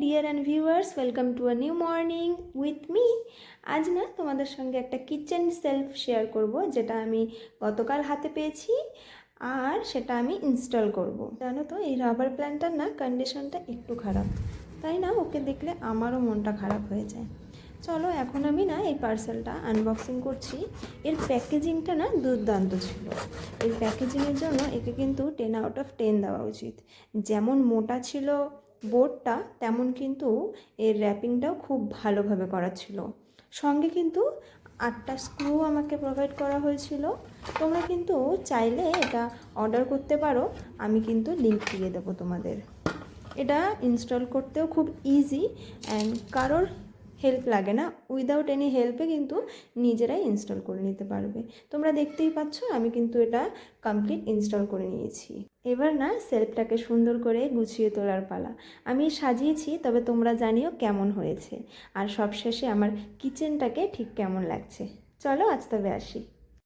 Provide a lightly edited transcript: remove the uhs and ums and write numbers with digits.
Dear and viewers, welcome to a new morning with me. আজ না তোমাদের সঙ্গে একটা কিচেন সেলফ শেয়ার করব, যেটা আমি গতকাল হাতে পেয়েছি আর সেটা আমি ইনস্টল করব। জানো তো, এই রাবার প্ল্যান্টটার না কন্ডিশনটা একটু খারাপ, তাই না ওকে দেখলে আমারও মনটা খারাপ হয়ে যায়। চলো এখন আমি না এই পার্সেলটা আনবক্সিং করছি। এর প্যাকেজিংটা না দুর্দান্ত ছিল। এর প্যাকেজিংয়ের জন্য একে কিন্তু 10/10 দেওয়া উচিত। যেমন মোটা ছিল বোর্ডটা, তেমন কিন্তু এর র্যাপিংটাও খুব ভালোভাবে করা ছিল। সঙ্গে কিন্তু 8টা স্ক্রু আমাকে প্রোভাইড করা হয়েছিল। তোমরা কিন্তু চাইলে এটা অর্ডার করতে পারো, আমি কিন্তু লিঙ্ক দিয়ে দেবো তোমাদের। এটা ইনস্টল করতেও খুব ইজি অ্যান্ড কারোর হেল্প লাগে না, উইদাউট এনি হেল্পে কিন্তু নিজেরাই ইনস্টল করে নিতে পারবে। তোমরা দেখতেই পাচ্ছ আমি কিন্তু এটা কমপ্লিট ইনস্টল করে নিয়েছি। এবার না সেলফটাকে সুন্দর করে গুছিয়ে তোলার পালা। আমি সাজিয়েছি, তবে তোমরা জানিও কেমন হয়েছে, আর সবশেষে আমার কিচেনটাকে ঠিক কেমন লাগছে। চলো আজ তবে আসি।